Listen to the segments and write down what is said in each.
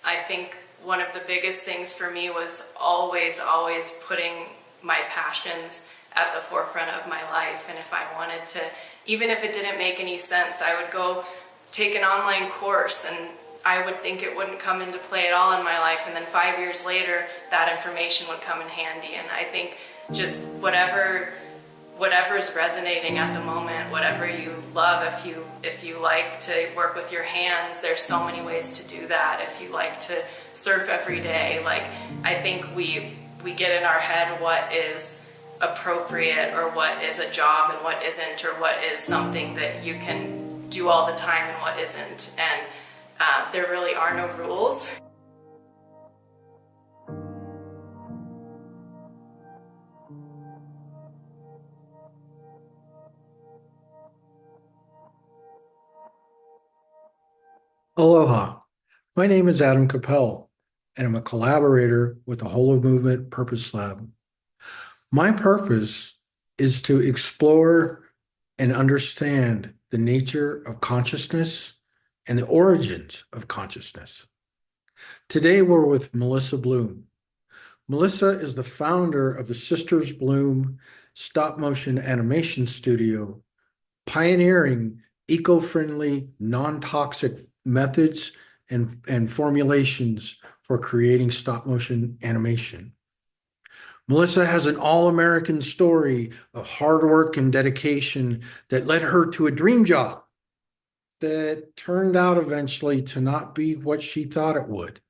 I think one of the biggest things for me was always putting my passions at the forefront of my life. And if I wanted to, even if it didn't make any sense, I would go take an online course and I would think it wouldn't come into play at all in my life. And then 5 years later, that information would come in handy. And I think just whatever's resonating at the moment, whatever you love, if you like to work with your hands, there's so many ways to do that. If you like to surf every day, like, I think we get in our head what is appropriate or what is a job and what isn't, or what is something that you can do all the time and what isn't. And there really are no rules. Aloha. My name is Adam Capel, and I'm a collaborator with the Whole of Movement Purpose Lab. My purpose is to explore and understand the nature of consciousness and the origins of consciousness. Today, we're with Melissa Bloom. Melissa is the founder of the Sisters Bloom stop-motion animation studio, pioneering eco-friendly, non-toxic methods and formulations for creating stop-motion animation. Melissa has an all-American story of hard work and dedication that led her to a dream job that turned out eventually to not be what she thought it would.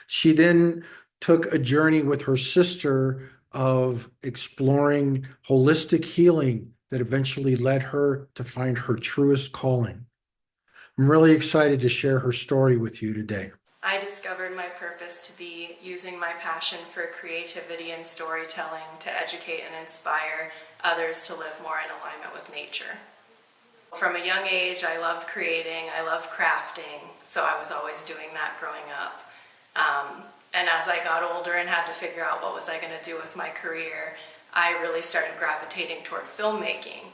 She then took a journey with her sister of exploring holistic healing that eventually led her to find her truest calling. I'm really excited to share her story with you today. I discovered my purpose to be using my passion for creativity and storytelling to educate and inspire others to live more in alignment with nature. From a young age, I loved creating, I loved crafting, so I was always doing that growing up. And as I got older and had to figure out what was I going to do with my career, I really started gravitating toward filmmaking.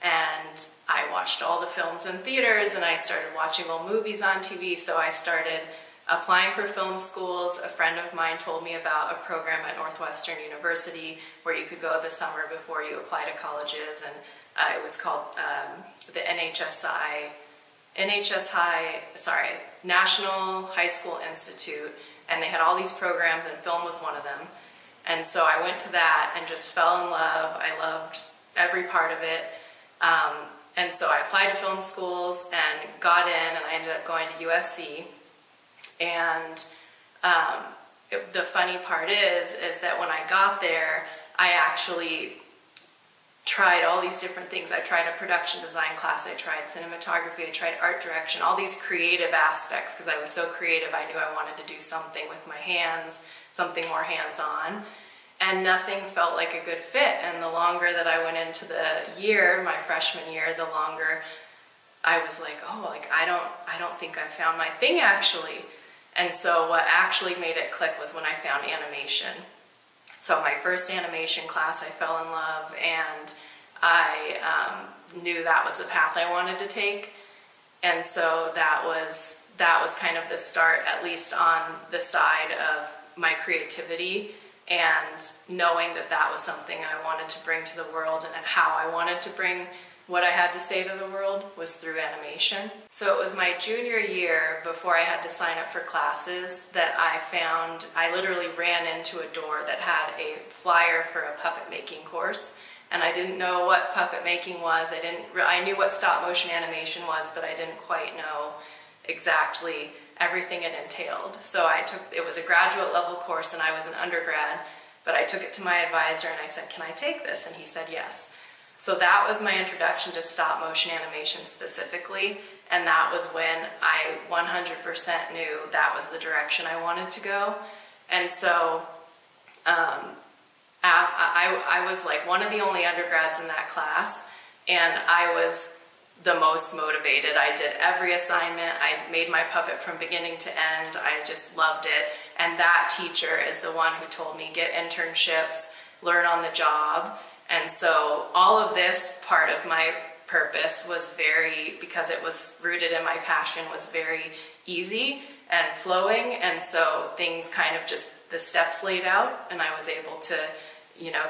And I watched all the films in theaters, and I started watching old movies on TV, so I started applying for film schools. A friend of mine told me about a program at Northwestern University where you could go this summer before you apply to colleges, and it was called the National High School Institute, and they had all these programs, and film was one of them. And so I went to that and just fell in love. I loved every part of it. And so I applied to film schools and got in, and I ended up going to USC. And the funny part is that when I got there, I actually tried all these different things. I tried a production design class, I tried cinematography, I tried art direction, all these creative aspects, because I was so creative. I knew I wanted to do something with my hands, something more hands-on, and nothing felt like a good fit. And the longer that I went into the year, my freshman year, the longer I was like, oh, like I don't think I found my thing actually. And so what actually made it click was when I found animation. So my first animation class, I fell in love, and I knew that was the path I wanted to take. And so that was kind of the start, at least on the side of my creativity, and knowing that that was something I wanted to bring to the world, and how I wanted to bring what I had to say to the world was through animation. So it was my junior year, before I had to sign up for classes, that I literally ran into a door that had a flyer for a puppet making course. And I didn't know what puppet making was. I knew what stop motion animation was, but I didn't quite know exactly everything it entailed. So it was a graduate level course, and I was an undergrad, but I took it to my advisor and I said, can I take this? And he said yes. So that was my introduction to stop motion animation specifically, and that was when I 100% knew that was the direction I wanted to go. And so I was like one of the only undergrads in that class, and I was the most motivated. I did every assignment. I made my puppet from beginning to end. I just loved it. And that teacher is the one who told me, get internships, learn on the job. And so all of this part of my purpose was because it was rooted in my passion, was very easy. and flowing. And so things kind of just, the steps laid out, and I was able to,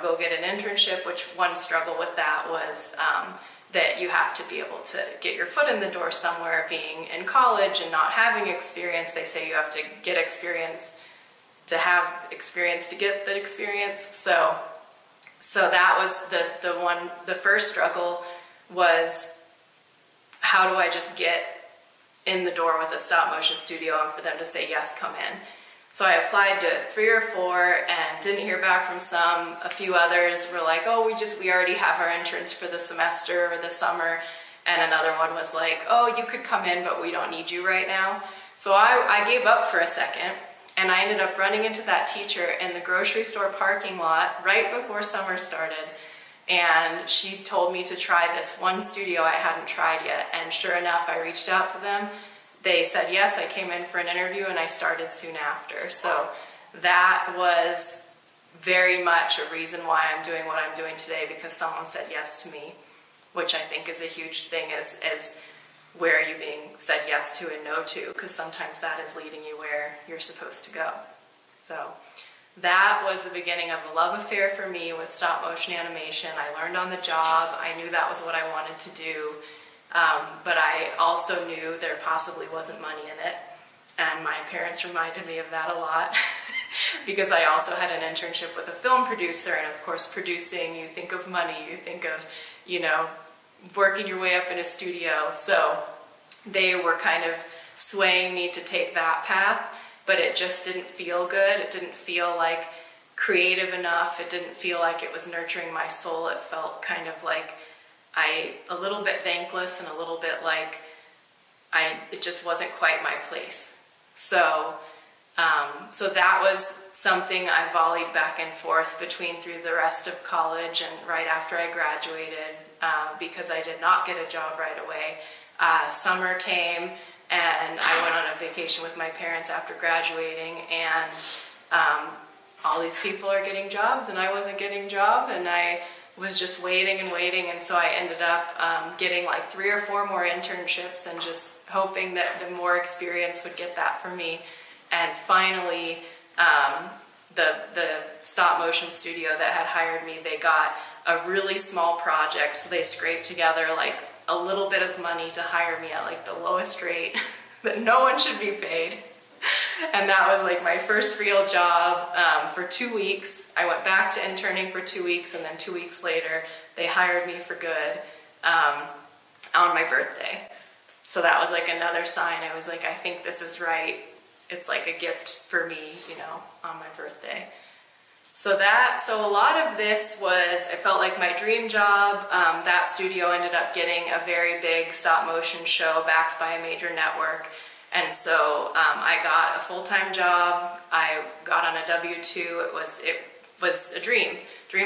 go get an internship, which one struggle with that was that you have to be able to get your foot in the door somewhere. Being in college and not having experience, they say you have to get experience to have experience to get the experience. So that was the first struggle was, how do I just get in the door with a stop motion studio and for them to say, yes, come in. So I applied to 3 or 4 and didn't hear back from some. A few others were like, oh, we already have our entrance for the semester or the summer. And another one was like, oh, you could come in, but we don't need you right now. So I gave up for a second, and I ended up running into that teacher in the grocery store parking lot right before summer started. And she told me to try this one studio I hadn't tried yet. And sure enough, I reached out to them. They said yes. I came in for an interview and I started soon after. So that was very much a reason why I'm doing what I'm doing today, because someone said yes to me, which I think is a huge thing, is where are you being said yes to and no to, because sometimes that is leading you where you're supposed to go. So that was the beginning of a love affair for me with stop motion animation. I learned on the job. I knew that was what I wanted to do. But I also knew there possibly wasn't money in it. And my parents reminded me of that a lot because I also had an internship with a film producer. And of course, producing, you think of money, you think of, working your way up in a studio. So they were kind of swaying me to take that path, but it just didn't feel good. It didn't feel like creative enough. It didn't feel like it was nurturing my soul. It felt kind of like a little bit thankless and a little bit like it just wasn't quite my place. So that was something I volleyed back and forth between through the rest of college and right after I graduated, because I did not get a job right away. Summer came and I went on a vacation with my parents after graduating, and all these people are getting jobs and I wasn't getting a job, and I was just waiting and waiting. And so I ended up getting like 3 or 4 more internships and just hoping that the more experience would get that for me. And finally, the stop motion studio that had hired me, they got a really small project. So they scraped together like a little bit of money to hire me at like the lowest rate that no one should be paid. And that was like my first real job for 2 weeks. I went back to interning for 2 weeks, and then 2 weeks later, they hired me for good on my birthday. So that was like another sign. I was like, I think this is right. It's like a gift for me, on my birthday. So a lot of this was, it felt like my dream job. That studio ended up getting a very big stop motion show backed by a major network. And so I got a full-time job. I got on a W-2. It was a dream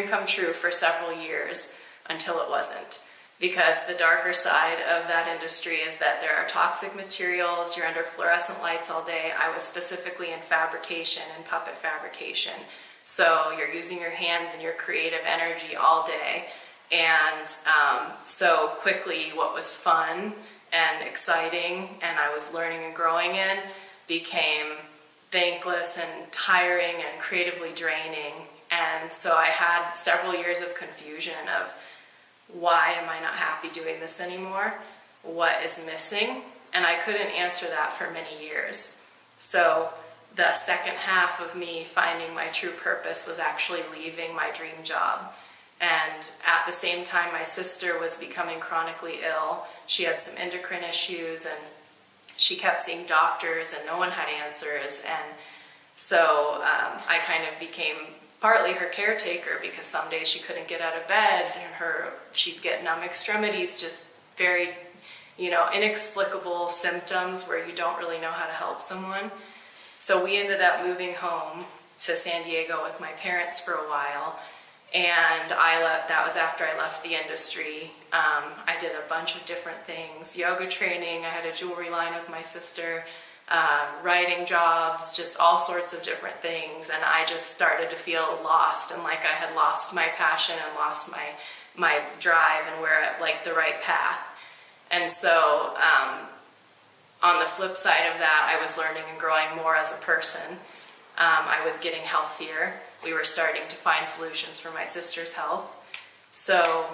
come true for several years until it wasn't. Because the darker side of that industry is that there are toxic materials. You're under fluorescent lights all day. I was specifically in fabrication and puppet fabrication. So you're using your hands and your creative energy all day. And so quickly what was fun and exciting and I was learning and growing in became thankless and tiring and creatively draining. And so I had several years of confusion of, why am I not happy doing this anymore? What is missing? And I couldn't answer that for many years. So the second half of me finding my true purpose was actually leaving my dream job. And at the same time, my sister was becoming chronically ill. She had some endocrine issues and she kept seeing doctors and no one had answers. And so I kind of became partly her caretaker, because some days she couldn't get out of bed and she'd get numb extremities, just very, inexplicable symptoms where you don't really know how to help someone. So we ended up moving home to San Diego with my parents for a while. And that was after I left the industry. I did a bunch of different things, yoga training, I had a jewelry line with my sister, writing jobs, just all sorts of different things. And I just started to feel lost and like I had lost my passion and lost my drive and we're at like the right path. And so on the flip side of that, I was learning and growing more as a person. I was getting healthier. We were starting to find solutions for my sister's health. So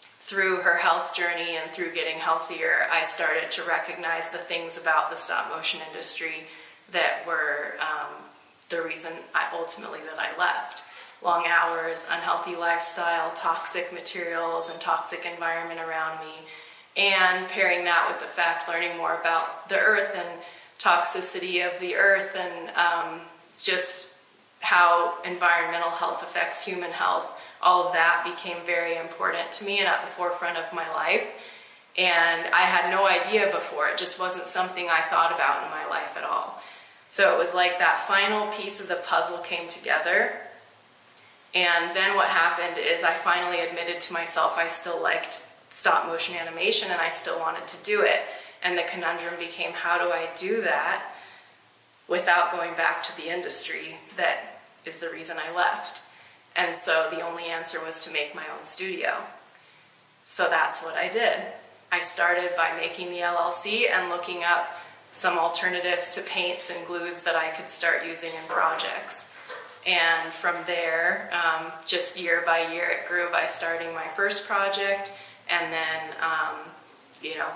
through her health journey and through getting healthier, I started to recognize the things about the stop motion industry that were the reason ultimately that I left. Long hours, unhealthy lifestyle, toxic materials, and toxic environment around me. And pairing that with the fact, learning more about the earth and toxicity of the earth and just how environmental health affects human health, all of that became very important to me and at the forefront of my life. And I had no idea before. It just wasn't something I thought about in my life at all. So it was like that final piece of the puzzle came together. And then what happened is I finally admitted to myself I still liked stop motion animation and I still wanted to do it. And the conundrum became, how do I do that without going back to the industry that is the reason I left? And so the only answer was to make my own studio. So that's what I did. I started by making the LLC and looking up some alternatives to paints and glues that I could start using in projects. And from there, just year by year, it grew by starting my first project and then,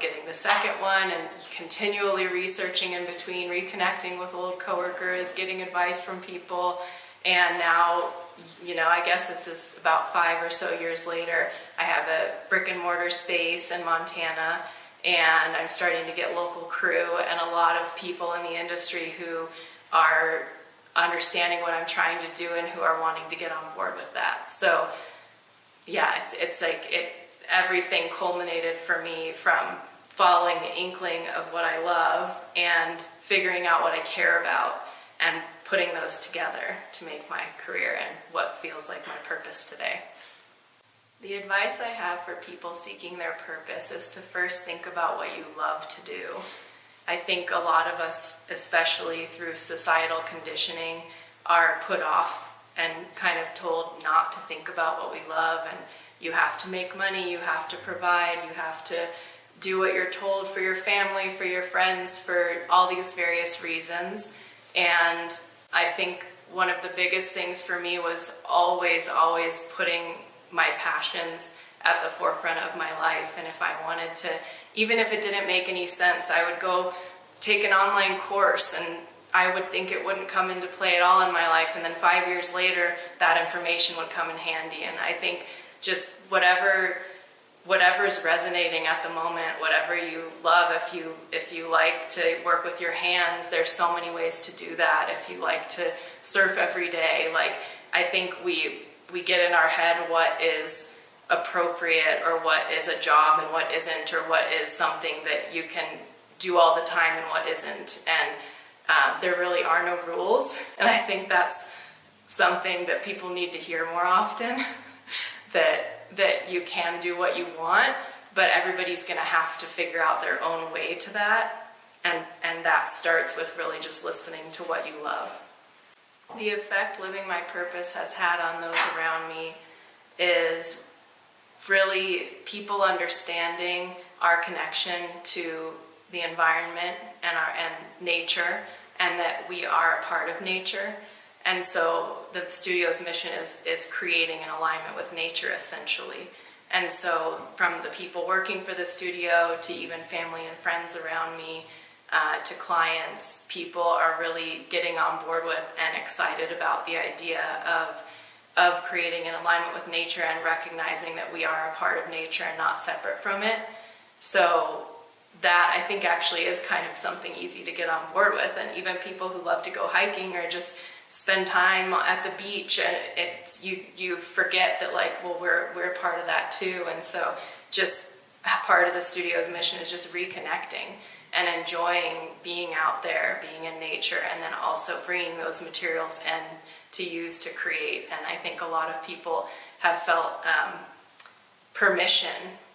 getting the second one and continually researching in between, reconnecting with old coworkers, getting advice from people. And now, I guess this is about 5 or so years later, I have a brick and mortar space in Montana, and I'm starting to get local crew and a lot of people in the industry who are understanding what I'm trying to do and who are wanting to get on board with that. So yeah, it's like everything culminated for me from following the inkling of what I love and figuring out what I care about and putting those together to make my career and what feels like my purpose today. The advice I have for people seeking their purpose is to first think about what you love to do. I think a lot of us, especially through societal conditioning, are put off and kind of told not to think about what we love, and you have to make money, you have to provide, you have to do what you're told for your family, for your friends, for all these various reasons. And I think one of the biggest things for me was always putting my passions at the forefront of my life. And if I wanted to, even if it didn't make any sense, I would go take an online course and I would think it wouldn't come into play at all in my life. And then 5 years later, that information would come in handy. And I think just whatever's resonating at the moment, whatever you love, if you like to work with your hands, there's so many ways to do that. If you like to surf every day, I think we get in our head what is appropriate or what is a job and what isn't, or what is something that you can do all the time and what isn't. And there really are no rules. And I think that's something that people need to hear more often, that you can do what you want, but everybody's going to have to figure out their own way to that. And that starts with really just listening to what you love. The effect living my purpose has had on those around me is really people understanding our connection to the environment and nature, and that we are a part of nature. And so the studio's mission is creating an alignment with nature, essentially. And so from the people working for the studio to even family and friends around me, to clients, people are really getting on board with and excited about the idea of creating an alignment with nature and recognizing that we are a part of nature and not separate from it. So that, I think, actually is kind of something easy to get on board with. And even people who love to go hiking or just spend time at the beach, and it's you forget that, we're part of that too. And so just part of the studio's mission is just reconnecting and enjoying being out there, being in nature, and then also bringing those materials in to use to create. And I think a lot of people have felt permission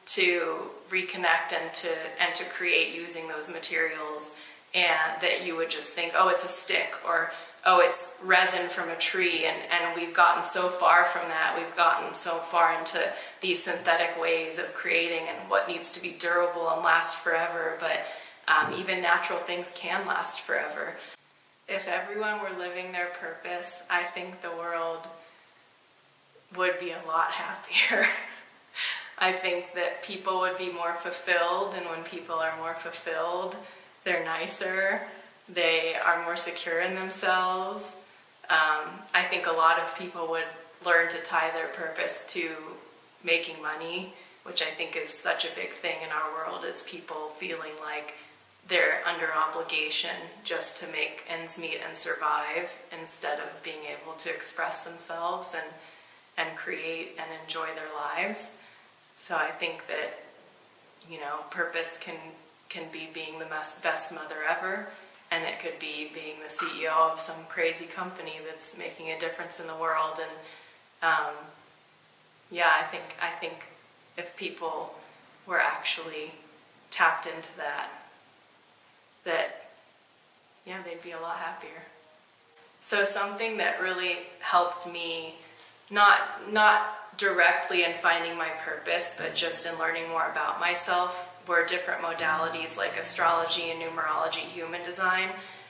to reconnect and to create using those materials, and that you would just think, oh, it's a stick, or oh, it's resin from a tree, and we've gotten so far from that. We've gotten so far into these synthetic ways of creating and what needs to be durable and last forever. But Even natural things can last forever. If everyone were living their purpose, I think the world would be a lot happier. I think that people would be more fulfilled, and when people are more fulfilled, they're nicer, they are more secure in themselves. I think a lot of people would learn to tie their purpose to making money, which I think is such a big thing in our world, is people feeling like they're under obligation just to make ends meet and survive, instead of being able to express themselves and create and enjoy their lives. So I think that, purpose can be being the best mother ever, and it could be being the CEO of some crazy company that's making a difference in the world. And I think if people were actually tapped into that they'd be a lot happier. So something that really helped me, not directly in finding my purpose, but just in learning more about myself, were different modalities like astrology and numerology, human design.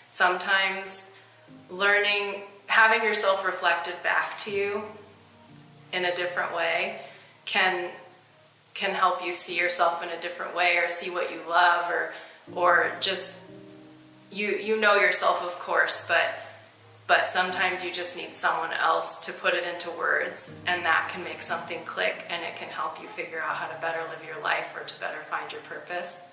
Sometimes having yourself reflected back to you in a different way can help you see yourself in a different way, or see what you love, or just you know yourself, of course, but sometimes you just need someone else to put it into words, and that can make something click, and it can help you figure out how to better live your life or to better find your purpose.